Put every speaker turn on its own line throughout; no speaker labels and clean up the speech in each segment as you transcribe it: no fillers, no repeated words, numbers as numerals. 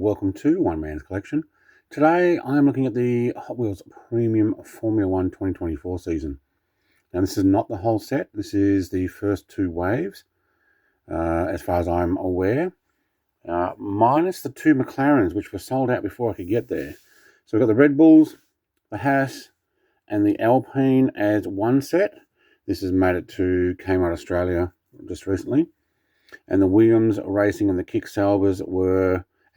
welcome to One Man's Collection. Today I'm looking at the Hot Wheels Premium Formula 1 2024 season. Now this is not the whole set, this is the first two waves, as far as I'm aware, minus the two McLarens which were sold out before I could get there. So we've got the Red Bulls, the Haas and the Alpine as one set. This has made it to Kmart Australia just recently. And the Williams Racing and the Kick Saubers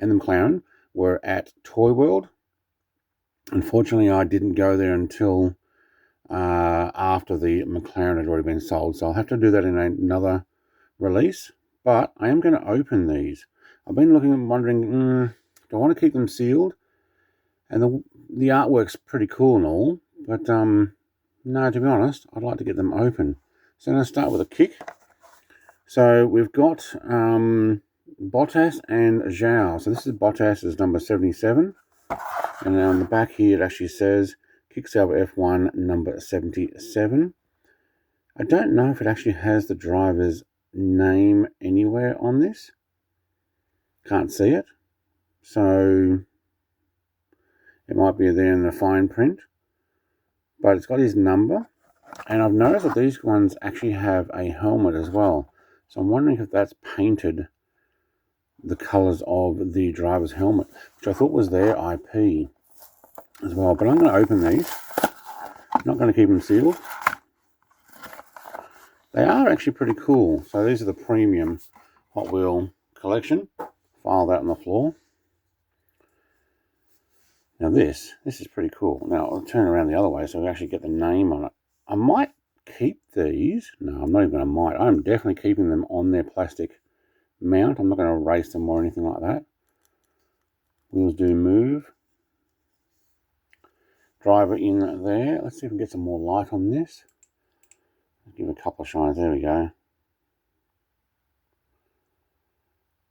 and the McLaren were at Toy World. Unfortunately, I didn't go there until after the McLaren had already been sold. So I'll have to do that in another release. But I am going to open these. I've been looking and wondering, do I want to keep them sealed? And the artwork's pretty cool and all. But no, to be honest, I'd like to get them open. So I'm going to start with a kick. So we've got Bottas and Zhao. So this is Bottas is number 77. And on the back here it actually says Kick Sauber F1 number 77. I don't know if it actually has the driver's name anywhere on this. Can't see it. So it might be there in the fine print. But it's got his number. And I've noticed that these ones actually have a helmet as well. So I'm wondering if that's painted the colours of the driver's helmet, which I thought was their IP as well. But I'm going to open these. I'm not going to keep them sealed. They are actually pretty cool. So these are the premium Hot Wheel collection. File that on the floor. Now this is pretty cool. Now I'll turn it around the other way so we actually get the name on it. I might keep these. No, I'm not even going to might. I'm definitely keeping them on their plastic mount. I'm not going to erase them or anything like that. Wheels do move. Driver in there. Let's see if we can get some more light on this. Give it a couple of shines. There we go.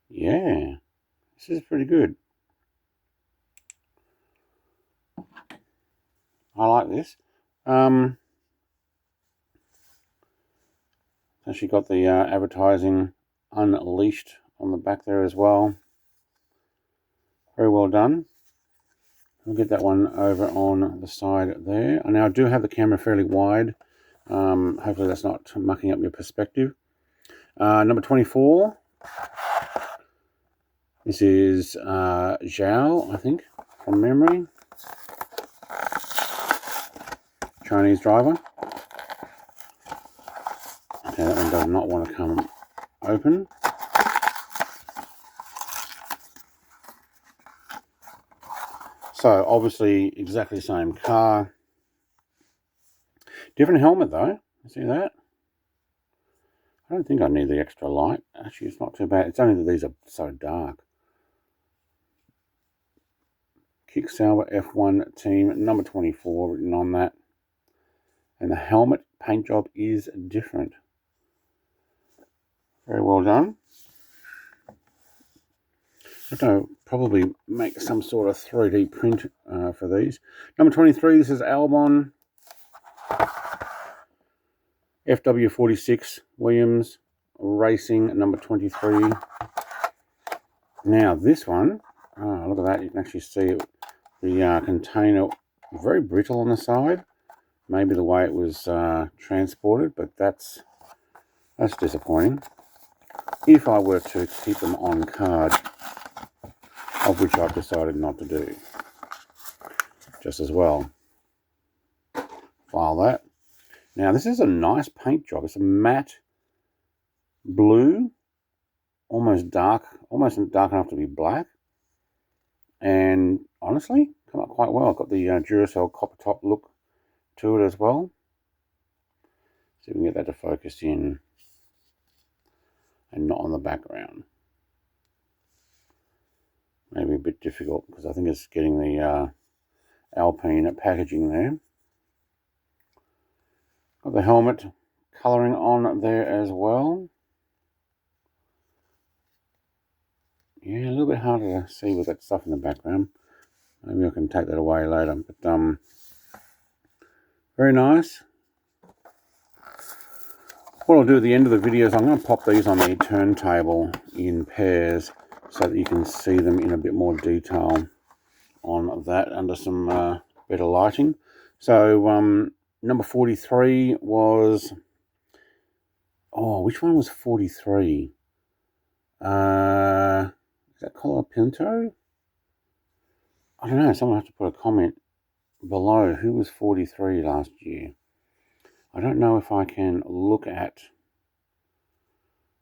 Yeah. This is pretty good. I like this. Actually got the advertising Unleashed on the back there as well. Very well done. We'll get that one over on the side there. And now I do have the camera fairly wide. Hopefully that's not mucking up your perspective. Number 24. This is Zhao, I think, from memory. Chinese driver. Okay, that one does not want to come open. So obviously exactly the same car. Different helmet though. See that? I don't think I need the extra light. Actually, it's not too bad. It's only that these are so dark. Kick Sauber F1 Team, number 24 written on that. And the helmet paint job is different. Very well done. I'm going to probably make some sort of 3D print for these. Number 23, this is Albon. FW46 Williams Racing, number 23. Now this one, look at that. You can actually see it, the container very brittle on the side. Maybe the way it was transported, but that's disappointing. If I were to keep them on card, of which I've decided not to do, just as well. File that. Now this is a nice paint job. It's a matte blue, almost dark enough to be black. And honestly, come up quite well. Got the Duracell copper top look to it as well. See if we can get that to focus in and not on the background. Maybe a bit difficult because I think it's getting the Alpine packaging there. Got the helmet colouring on there as well. Yeah, a little bit harder to see with that stuff in the background. Maybe I can take that away later. But very nice. What I'll do at the end of the video is I'm going to pop these on the turntable in pairs so that you can see them in a bit more detail on that under some better lighting. So number 43 was, which one was 43? Is that Color Pinto? I don't know, someone have to put a comment below who was 43 last year. I don't know if I can look at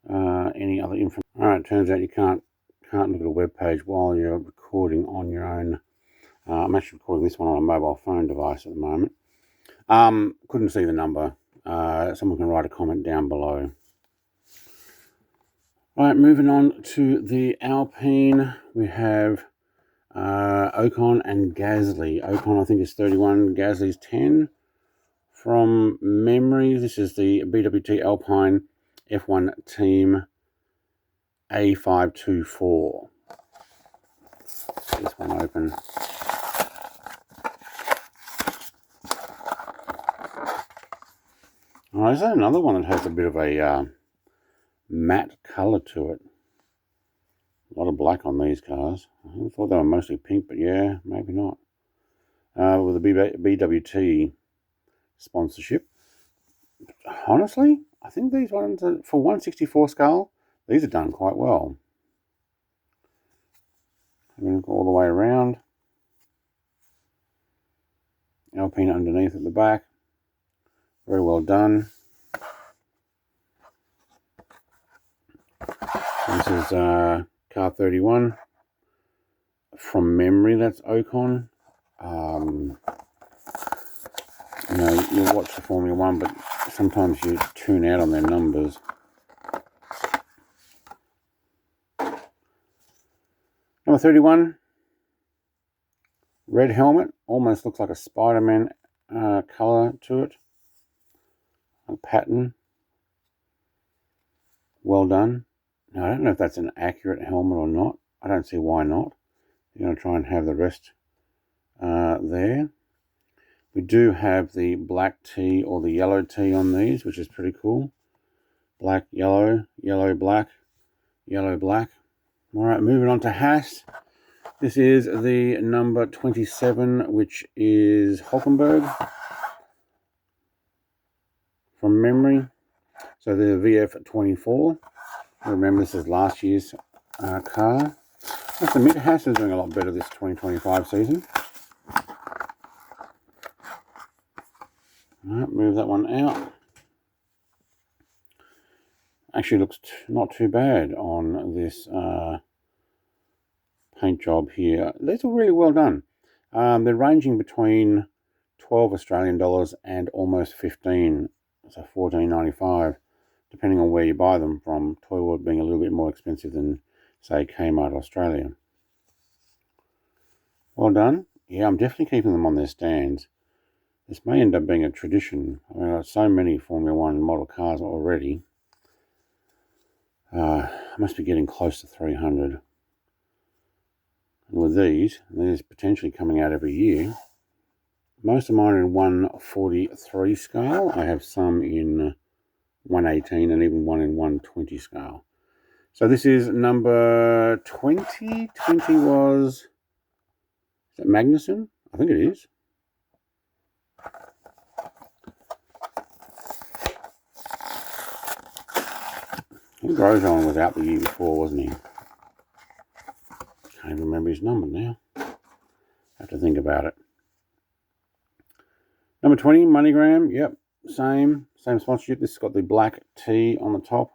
any other information. Alright, it turns out you can't look at a web page while you're recording on your own. I'm actually recording this one on a mobile phone device at the moment. Couldn't see the number. Someone can write a comment down below. Alright, moving on to the Alpine, we have Ocon and Gasly. Ocon, I think, is 31, Gasly's 10. From memory, this is the BWT Alpine F1 Team A524. Get this one open. Alright, is that another one that has a bit of a matte colour to it? A lot of black on these cars. I thought they were mostly pink, but yeah, maybe not. With the BWT sponsorship. Honestly, I think these ones, for 164 scale, these are done quite well. I'm going to go all the way around. Alpine underneath at the back. Very well done. This is car 31. From memory, that's Ocon. You know, you watch the Formula 1, but sometimes you tune out on their numbers. Number 31. Red helmet. Almost looks like a Spider-Man colour to it. A pattern. Well done. Now, I don't know if that's an accurate helmet or not. I don't see why not. You're going to try and have the rest there. We do have the black T or the yellow T on these, which is pretty cool. Black, yellow, yellow, black, yellow, black. All right, moving on to Haas. This is the number 27, which is Hülkenberg. From memory. So the VF24. Remember, this is last year's car. I have to admit, Haas is doing a lot better this 2025 season. Alright, move that one out. Actually looks not too bad on this paint job here. These are really well done. They're ranging between 12 Australian dollars and almost 15, so $14.95, depending on where you buy them from. Toy World being a little bit more expensive than, say, Kmart Australia. Well done. Yeah, I'm definitely keeping them on their stands. This may end up being a tradition. I mean, I've so many Formula 1 model cars already. I must be getting close to 300. And with these potentially coming out every year. Most of mine are in 143 scale. I have some in 118 and even one in 120 scale. So this is number 20. 20 was, is that Magnussen? I think it is. I think Grosjean was out the year before, wasn't he? Can't even remember his number now. Have to think about it. Number 20, MoneyGram. Yep, same sponsorship. This has got the black T on the top.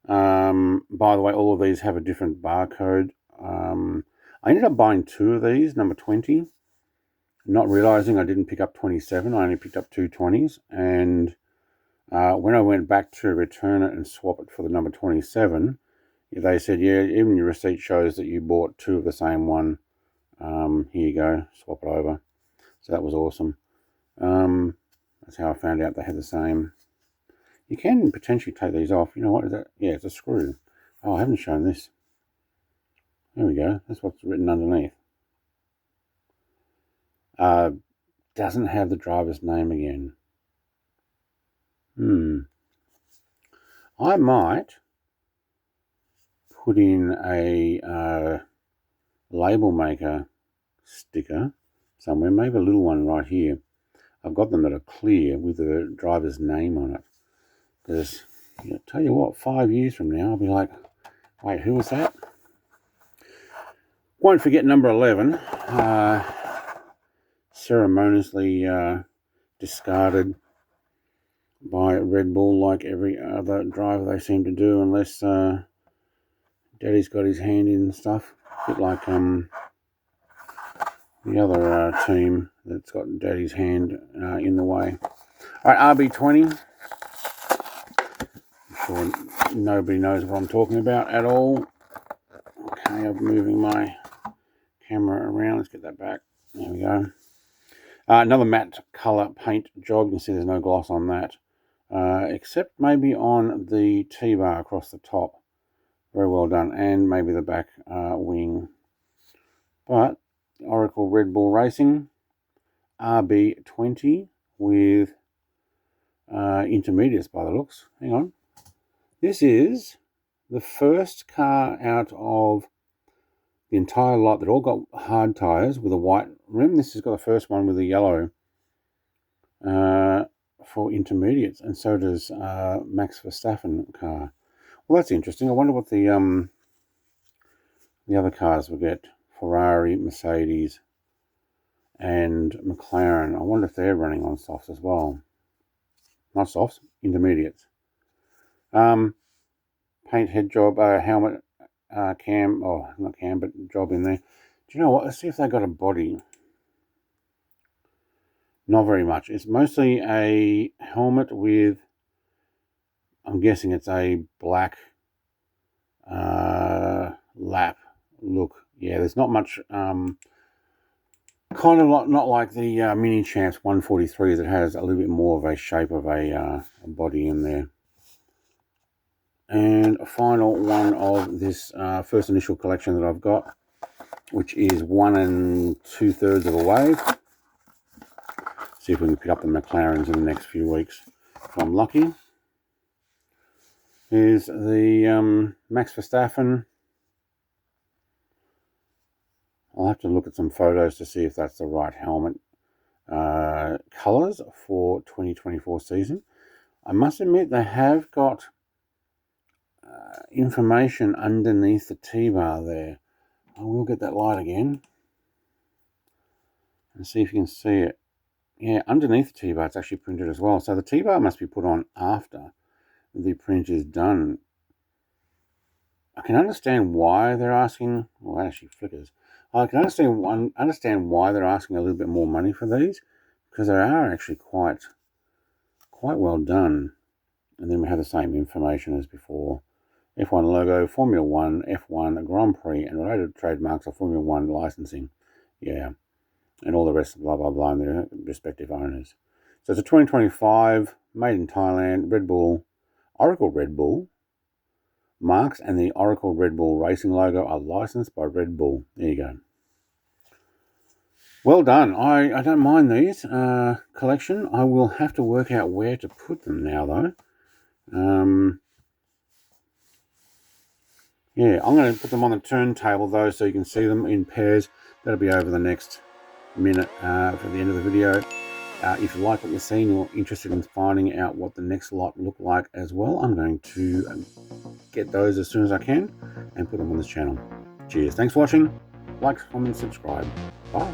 By the way, all of these have a different barcode. I ended up buying 2 of these, number 20, not realizing I didn't pick up 27. I only picked up 2 20s, and when I went back to return it and swap it for the number 27, they said, yeah, even your receipt shows that you bought 2 of the same one. Here you go, swap it over. So that was awesome. That's how I found out they had the same. You can potentially take these off. You know what is that? Yeah, it's a screw. Oh, I haven't shown this. There we go. That's what's written underneath. Doesn't have the driver's name again. I might put in a label maker sticker somewhere, maybe a little one right here. I've got them that are clear with the driver's name on it. Because, tell you what, 5 years from now, I'll be like, wait, who was that? Won't forget number 11. Ceremoniously discarded by Red Bull like every other driver they seem to do, unless Daddy's got his hand in stuff. A bit like the other team that's got Daddy's hand in the way. All right, RB20. I'm sure nobody knows what I'm talking about at all. Okay, I'm moving my camera around. Let's get that back. There we go. Another matte colour paint job. You can see there's no gloss on that. Except maybe on the T-bar across the top. Very well done. And maybe the back wing. But Oracle Red Bull Racing RB20 with intermediates by the looks. Hang on. This is the first car out of the entire lot that all got hard tyres with a white rim. This has got the first one with a yellow for intermediates, and so does Max Verstappen car. Well, that's interesting. I wonder what the other cars will get. Ferrari, Mercedes, and McLaren. I wonder if they're running on softs as well. Not softs, intermediates. Paint head job, helmet, cam, oh, not cam, but job in there. Do you know what? Let's see if they got a body. Not very much. It's mostly a helmet with, I'm guessing it's a black lap look. Yeah, there's not much, kind of not like the Mini Champs 143 that has a little bit more of a shape of a body in there. And a final one of this first initial collection that I've got, which is 1 2/3 of a wave. See if we can pick up the McLarens in the next few weeks, if I'm lucky. Is the Max Verstappen. I'll have to look at some photos to see if that's the right helmet colours for 2024 season. I must admit they have got information underneath the T-bar there. I will get that light again and see if you can see it. Yeah, underneath the T-bar it's actually printed as well. So the T-bar must be put on after the print is done. I can understand why they're asking, well, it actually flickers. I can understand why they're asking a little bit more money for these, because they are actually quite well done. And then we have the same information as before. F1 logo, Formula 1, F1 Grand Prix, and related trademarks of Formula 1 licensing. Yeah, and all the rest of blah, blah, blah, and their respective owners. So it's a 2025, made in Thailand, Red Bull, Oracle Red Bull. Marks and the Oracle Red Bull Racing logo are licensed by Red Bull. There you go. Well done. I don't mind these collection. I will have to work out where to put them now, though. Yeah, I'm going to put them on the turntable, though, so you can see them in pairs. That'll be over the next minute for the end of the video. If you like what you're seeing, you're interested in finding out what the next lot look like as well, I'm going to get those as soon as I can and put them on this channel. Cheers. Thanks for watching. Like, comment, subscribe. Bye.